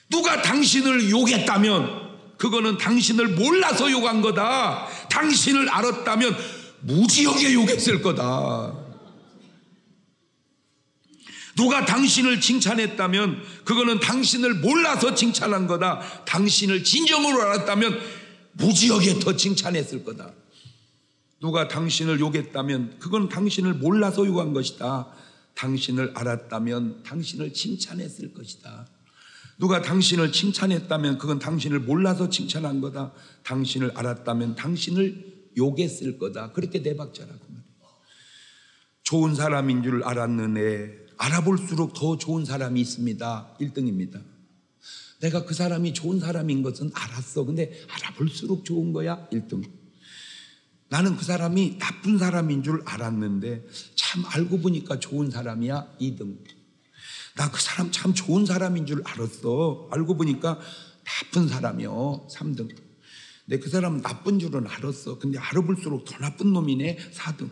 누가 당신을 욕했다면 그거는 당신을 몰라서 욕한 거다. 당신을 알았다면 무지하게 욕했을 거다. 누가 당신을 칭찬했다면 그거는 당신을 몰라서 칭찬한 거다. 당신을 진정으로 알았다면 무지하게 더 칭찬했을 거다. 누가 당신을 욕했다면 그건 당신을 몰라서 욕한 것이다. 당신을 알았다면 당신을 칭찬했을 것이다. 누가 당신을 칭찬했다면 그건 당신을 몰라서 칭찬한 거다. 당신을 알았다면 당신을 욕했을 거다. 그렇게 네 박자라고 말해요. 좋은 사람인 줄 알았는데 알아볼수록 더 좋은 사람이 있습니다. 1등입니다. 내가 그 사람이 좋은 사람인 것은 알았어. 근데 알아볼수록 좋은 거야. 1등. 나는 그 사람이 나쁜 사람인 줄 알았는데 참 알고 보니까 좋은 사람이야. 2등. 나 그 사람 참 좋은 사람인 줄 알았어. 알고 보니까 나쁜 사람이요. 3등. 근데 그 사람 나쁜 줄은 알았어. 근데 알아볼수록 더 나쁜 놈이네. 4등.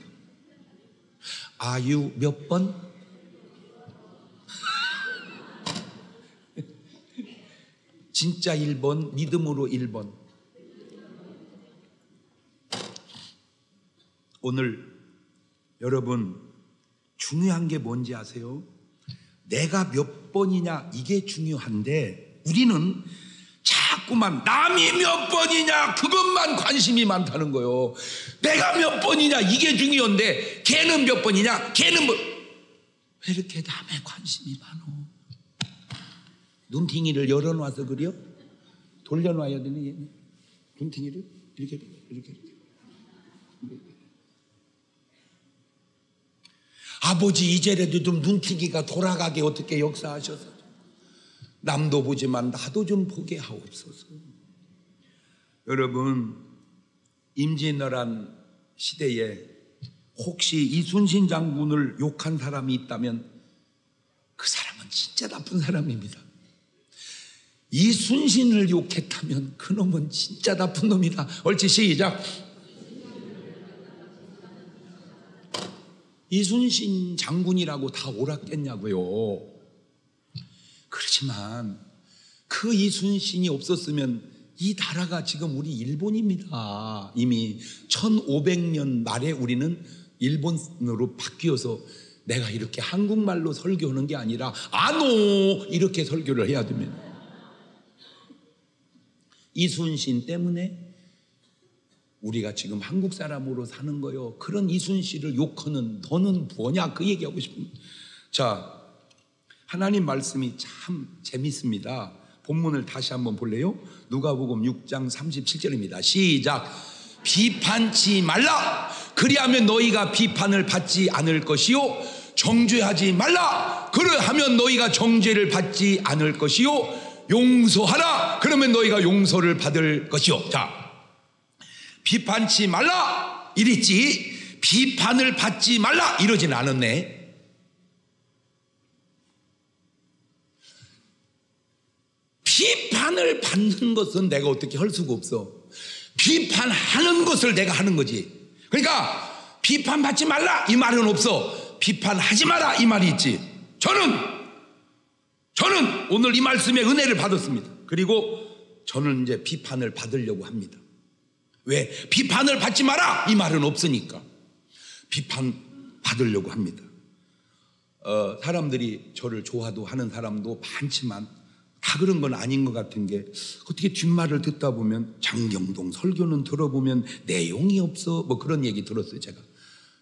아유 몇 번? 진짜 1번, 믿음으로 1번. 오늘 여러분 중요한 게 뭔지 아세요? 내가 몇 번이냐 이게 중요한데 우리는 자꾸만 남이 몇 번이냐 그것만 관심이 많다는 거예요. 내가 몇 번이냐 이게 중요한데 걔는 몇 번이냐 걔는 왜 이렇게 남의 관심이 많어? 눈팅이를 열어놔서 그래요? 돌려놔야 되네 얘네. 눈팅이를 이렇게. 아버지 이제라도 좀 눈팅이가 돌아가게 어떻게 역사하셔서 남도 보지만 나도 좀 보게 하옵소서. 여러분 임진왜란 시대에 혹시 이순신 장군을 욕한 사람이 있다면 그 사람은 진짜 나쁜 사람입니다. 이순신을 욕했다면 그 놈은 진짜 나쁜 놈이다. 옳지 시작. 이순신 장군이라고 다 옳았겠냐고요. 그렇지만 그 이순신이 없었으면 이 나라가 지금 우리 일본입니다. 이미 1500년 말에 우리는 일본으로 바뀌어서 내가 이렇게 한국말로 설교하는 게 아니라 아노 이렇게 설교를 해야 됩니다. 이순신 때문에 우리가 지금 한국 사람으로 사는 거요. 그런 이순신을 욕하는 너는 뭐냐 그 얘기하고 싶습니다. 자, 하나님 말씀이 참 재밌습니다. 본문을 다시 한번 볼래요? 누가복음 6장 37절입니다. 시작. 비판치 말라. 그리하면 너희가 비판을 받지 않을 것이요 정죄하지 말라. 그러하면 너희가 정죄를 받지 않을 것이요 용서하라. 그러면 너희가 용서를 받을 것이요. 자, 비판치 말라 이랬지 비판을 받지 말라 이러진 않았네. 비판을 받는 것은 내가 어떻게 할 수가 없어. 비판하는 것을 내가 하는 거지. 그러니까 비판받지 말라 이 말은 없어. 비판하지 마라 이 말이 있지. 저는 오늘 이 말씀에 은혜를 받았습니다. 그리고 저는 이제 비판을 받으려고 합니다. 왜? 비판을 받지 마라 이 말은 없으니까 비판 받으려고 합니다. 사람들이 저를 좋아도 하는 사람도 많지만 다 그런 건 아닌 것 같은 게 어떻게 뒷말을 듣다 보면 장경동 설교는 들어보면 내용이 없어 뭐 그런 얘기 들었어요. 제가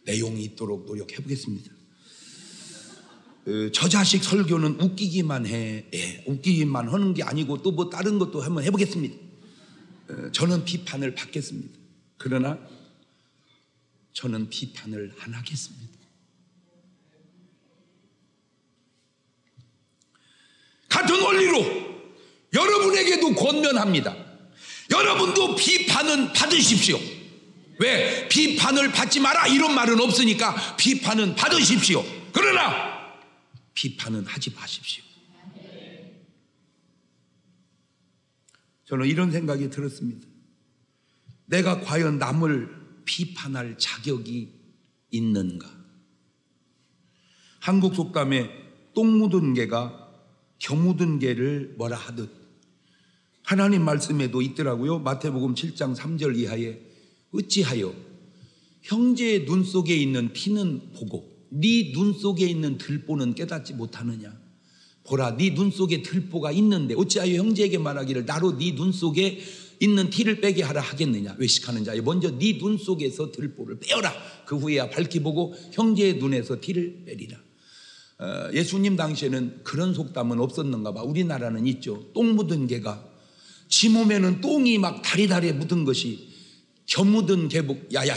내용이 있도록 노력해 보겠습니다. 저 자식 설교는 웃기기만 해. 예, 웃기기만 하는 게 아니고 또 뭐 다른 것도 한번 해보겠습니다. 저는 비판을 받겠습니다. 그러나 저는 비판을 안 하겠습니다. 같은 원리로 여러분에게도 권면합니다. 여러분도 비판은 받으십시오. 왜? 비판을 받지 마라 이런 말은 없으니까 비판은 받으십시오. 그러나 비판은 하지 마십시오. 저는 이런 생각이 들었습니다. 내가 과연 남을 비판할 자격이 있는가? 한국 속담에 똥 묻은 개가 겨 묻은 개를 뭐라 하듯 하나님 말씀에도 있더라고요. 마태복음 7장 3절 이하에 어찌하여 형제의 눈 속에 있는 티는 보고 네 눈 속에 있는 들보는 깨닫지 못하느냐. 보라 네 눈 속에 들보가 있는데 어찌하여 형제에게 말하기를 나로 네 눈 속에 있는 티를 빼게 하라 하겠느냐. 외식하는 자여 먼저 네 눈 속에서 들보를 빼어라. 그 후에야 밝히 보고 형제의 눈에서 티를 빼리라. 예수님 당시에는 그런 속담은 없었는가 봐. 우리나라는 있죠. 똥 묻은 개가, 지 몸에는 똥이 막 다리다리에 묻은 것이 겨 묻은 개복, 야야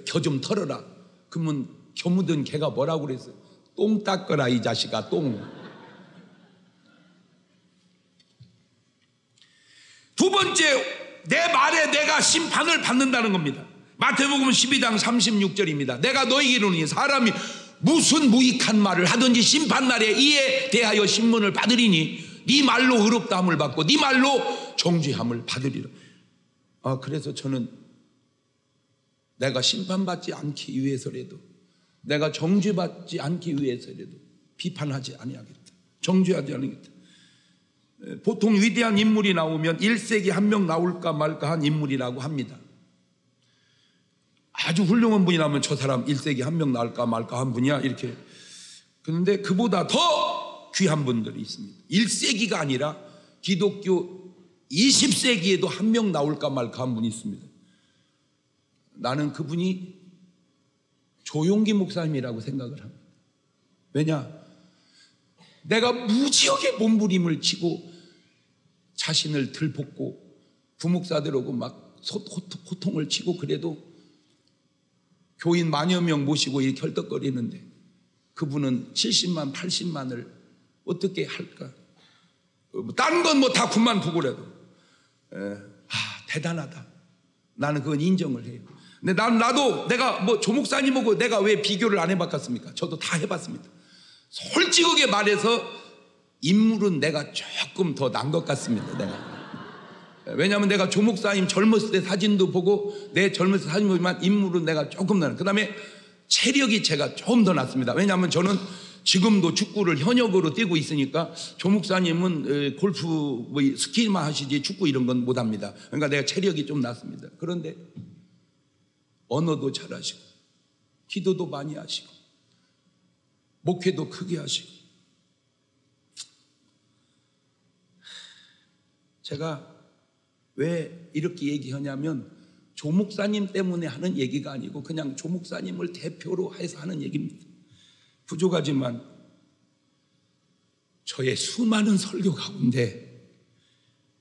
겨 좀 털어라. 그러면 겨 묻은 개가 뭐라고 그랬어요? 똥 닦거라 이 자식아, 똥. 두 번째, 내 말에 내가 심판을 받는다는 겁니다. 마태복음 12장 36절입니다. 내가 너희에게 이르노니 사람이 무슨 무익한 말을 하든지 심판날에 이에 대하여 신문을 받으리니 네 말로 의롭다함을 받고 네 말로 정죄함을 받으리라. 그래서 저는 내가 심판받지 않기 위해서라도, 내가 정죄받지 않기 위해서라도 비판하지 아니하겠다, 정죄하지 않겠다. 보통 위대한 인물이 나오면 1세기 한 명 나올까 말까 한 인물이라고 합니다. 아주 훌륭한 분이 나오면 저 사람 1세기 한 명 나올까 말까 한 분이야, 이렇게. 그런데 그보다 더 귀한 분들이 있습니다. 1세기가 아니라 기독교 20세기에도 한 명 나올까 말까 한 분이 있습니다. 나는 그분이 조용기 목사님이라고 생각을 합니다. 왜냐? 내가 무지하게 몸부림을 치고 자신을 들볶고 부목사들하고 막 호통을 치고 그래도 교인 만여 명 모시고 이렇게 헐떡거리는데 그분은 70만 80만을 어떻게 할까? 다른 건 뭐 다 9만 부고라도 대단하다. 나는 그건 인정을 해요. 근데 나도 내가 뭐 조목사님하고 내가 왜 비교를 안 해봤겠습니까? 저도 다 해봤습니다. 솔직하게 말해서 인물은 내가 조금 더 난 것 같습니다. 내가. 왜냐하면 내가 조목사님 젊었을 때 사진도 보고 내 젊었을 때 사진 보지만 인물은 내가 조금 나는. 그 다음에 체력이 제가 조금 더 낫습니다. 왜냐하면 저는 지금도 축구를 현역으로 뛰고 있으니까 조목사님은 골프 뭐 스키만 하시지 축구 이런 건 못합니다. 그러니까 내가 체력이 좀 낫습니다. 그런데 언어도 잘하시고 기도도 많이 하시고 목회도 크게 하시고. 제가 왜 이렇게 얘기하냐면 조목사님 때문에 하는 얘기가 아니고 그냥 조목사님을 대표로 해서 하는 얘기입니다. 부족하지만 저의 수많은 설교 가운데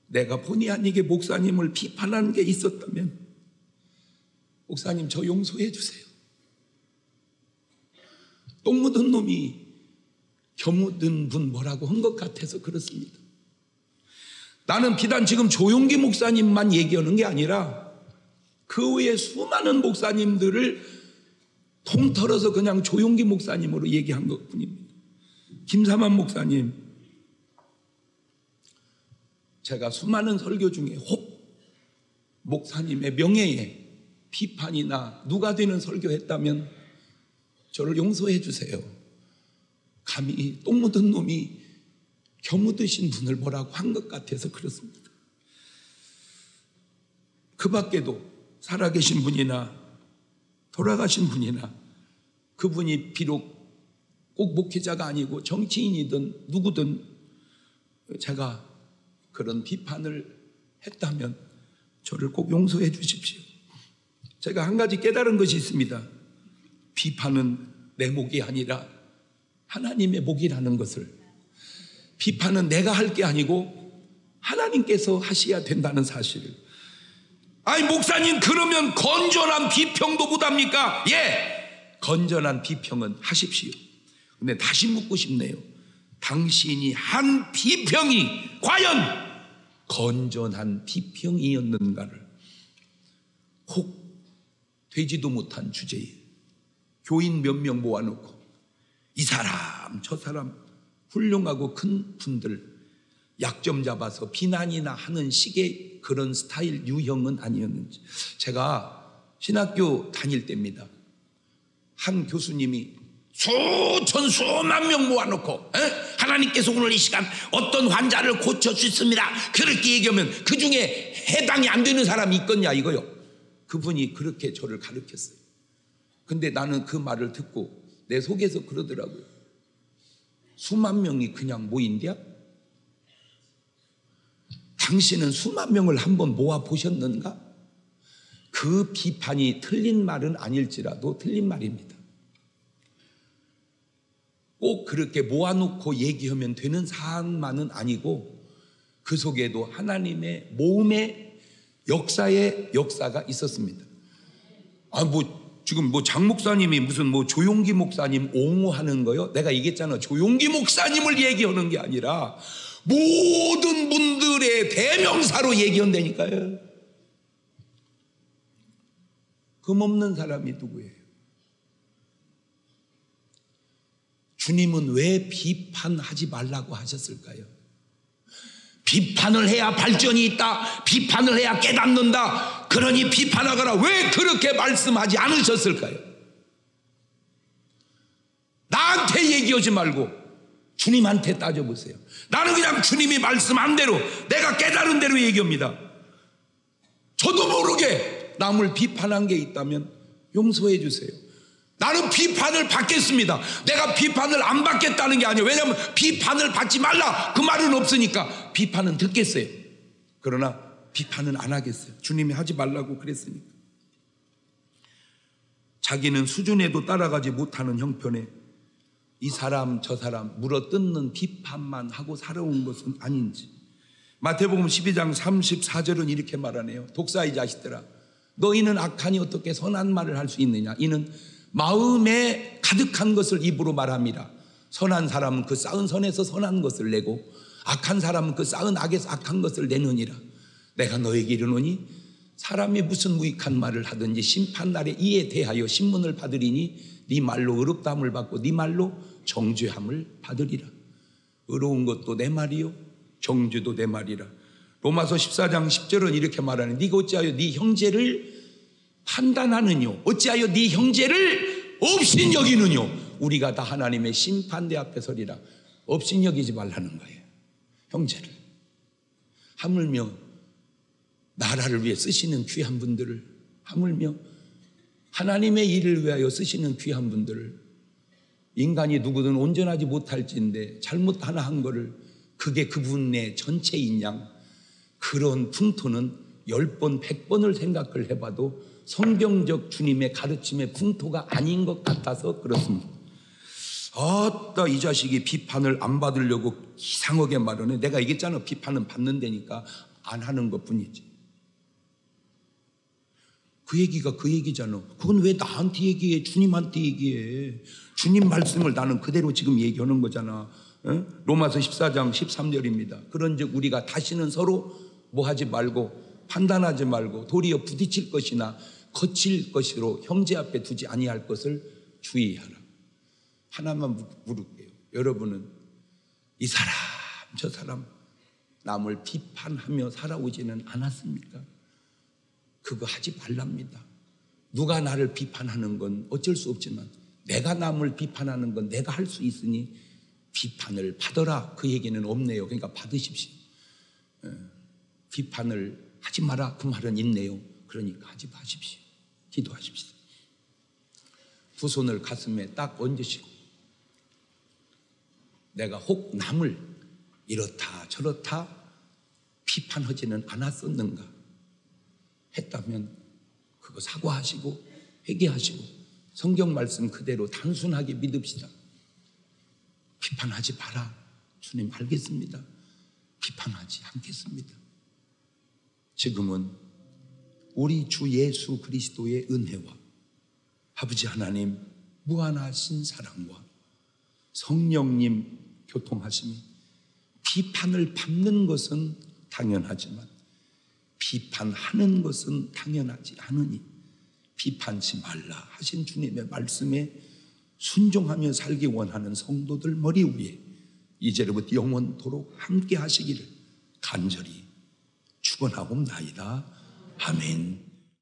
내가 본의 아니게 목사님을 비판하는 게 있었다면 목사님 저 용서해 주세요. 똥 묻은 놈이 겨 묻은 분 뭐라고 한 것 같아서 그렇습니다. 나는 비단 지금 조용기 목사님만 얘기하는 게 아니라 그 외에 수많은 목사님들을 통틀어서 그냥 조용기 목사님으로 얘기한 것뿐입니다. 김사만 목사님, 제가 수많은 설교 중에 목사님의 명예에 비판이나 누가 되는 설교했다면 저를 용서해 주세요. 감히 똥 묻은 놈이 겨 묻으신 분을 뭐라고 한 것 같아서 그렇습니다. 그 밖에도 살아계신 분이나 돌아가신 분이나 그분이 비록 꼭 목회자가 아니고 정치인이든 누구든 제가 그런 비판을 했다면 저를 꼭 용서해 주십시오. 제가 한 가지 깨달은 것이 있습니다. 비판은 내 목이 아니라 하나님의 목이라는 것을. 비판은 내가 할 게 아니고 하나님께서 하셔야 된다는 사실을. 아니 목사님 그러면 건전한 비평도 못합니까? 예, 건전한 비평은 하십시오. 근데 다시 묻고 싶네요. 당신이 한 비평이 과연 건전한 비평이었는가를. 혹 되지도 못한 주제에 교인 몇 명 모아놓고 이 사람 저 사람 훌륭하고 큰 분들 약점 잡아서 비난이나 하는 식의 그런 스타일 유형은 아니었는지. 제가 신학교 다닐 때입니다. 한 교수님이 수만 명 모아놓고 하나님께서 오늘 이 시간 어떤 환자를 고쳐주셨습니다 그렇게 얘기하면 그 중에 해당이 안 되는 사람이 있겠냐 이거요. 그분이 그렇게 저를 가르쳤어요. 근데 나는 그 말을 듣고 내 속에서 그러더라고요. 수만 명이 그냥 모인대야? 당신은 수만 명을 한번 모아 보셨는가? 그 비판이 틀린 말은 아닐지라도 틀린 말입니다. 꼭 그렇게 모아놓고 얘기하면 되는 사안만은 아니고 그 속에도 하나님의 모음의 역사의 역사가 있었습니다. 지금 장 목사님이 무슨 조용기 목사님 옹호하는 거요? 내가 얘기했잖아. 조용기 목사님을 얘기하는 게 아니라 모든 분들의 대명사로 얘기한다니까요. 금없는 사람이 누구예요? 주님은 왜 비판하지 말라고 하셨을까요? 비판을 해야 발전이 있다. 비판을 해야 깨닫는다. 그러니 비판하거라. 왜 그렇게 말씀하지 않으셨을까요? 나한테 얘기하지 말고 주님한테 따져보세요. 나는 그냥 주님이 말씀한 대로 내가 깨달은 대로 얘기합니다. 저도 모르게 남을 비판한 게 있다면 용서해 주세요. 나는 비판을 받겠습니다. 내가 비판을 안 받겠다는 게 아니에요. 왜냐하면 비판을 받지 말라 그 말은 없으니까 비판은 듣겠어요. 그러나 비판은 안 하겠어요. 주님이 하지 말라고 그랬으니까. 자기는 수준에도 따라가지 못하는 형편에 이 사람 저 사람 물어뜯는 비판만 하고 살아온 것은 아닌지. 마태복음 12장 34절은 이렇게 말하네요. 독사의 자식들아, 너희는 악하니 어떻게 선한 말을 할 수 있느냐. 이는 마음에 가득한 것을 입으로 말합니다. 선한 사람은 그 쌓은 선에서 선한 것을 내고 악한 사람은 그 쌓은 악에서 악한 것을 내느니라. 내가 너에게 이르노니 사람이 무슨 무익한 말을 하든지 심판날에 이에 대하여 신문을 받으리니 네 말로 의롭다함을 받고 네 말로 정죄함을 받으리라. 의로운 것도 내 말이요 정죄도 내 말이라. 로마서 14장 10절은 이렇게 말하는, 네가 어찌하여 네 형제를 판단하느뇨, 어찌하여 네 형제를 업신여기느뇨. 우리가 다 하나님의 심판대 앞에 서리라. 업신여기지 말라는 거예요. 형제를, 하물며 나라를 위해 쓰시는 귀한 분들을, 하물며 하나님의 일을 위하여 쓰시는 귀한 분들을, 인간이 누구든 온전하지 못할진데 잘못 하나 한 거를 그게 그분의 전체인 양, 그런 풍토는 10번 100번을 생각을 해봐도 성경적 주님의 가르침의 풍토가 아닌 것 같아서 그렇습니다. 아따, 이 자식이 비판을 안 받으려고 이상하게 말하네. 내가 얘기했잖아. 비판은 받는다니까 안 하는 것 뿐이지. 그 얘기가 그 얘기잖아. 그건 왜 나한테 얘기해? 주님한테 얘기해. 주님 말씀을 나는 그대로 지금 얘기하는 거잖아. 로마서 14장 13절입니다. 그런즉 우리가 다시는 서로 뭐 하지 말고 판단하지 말고 도리어 부딪힐 것이나 거칠 것으로 형제 앞에 두지 아니할 것을 주의하라. 하나만 물을게요. 여러분은 이 사람 저 사람 남을 비판하며 살아오지는 않았습니까? 그거 하지 말랍니다. 누가 나를 비판하는 건 어쩔 수 없지만 내가 남을 비판하는 건 내가 할 수 있으니 비판을 받아라, 그 얘기는 없네요. 그러니까 받으십시오. 비판을 하지 마라, 그 말은 있네요. 그러니까 하지 마십시오. 기도하십시오. 두 손을 가슴에 딱 얹으시고, 내가 혹 남을 이렇다 저렇다 비판하지는 않았었는가 했다면 그거 사과하시고 회개하시고 성경 말씀 그대로 단순하게 믿읍시다. 비판하지 마라. 주님 알겠습니다. 비판하지 않겠습니다. 지금은 우리 주 예수 그리스도의 은혜와 아버지 하나님 무한하신 사랑과 성령님 교통하심이, 비판을 받는 것은 당연하지만 비판하는 것은 당연하지 않으니 비판치 말라 하신 주님의 말씀에 순종하며 살기 원하는 성도들 머리 위에 이제로부터 영원토록 함께 하시기를 간절히 축원하옵나이다. 아멘.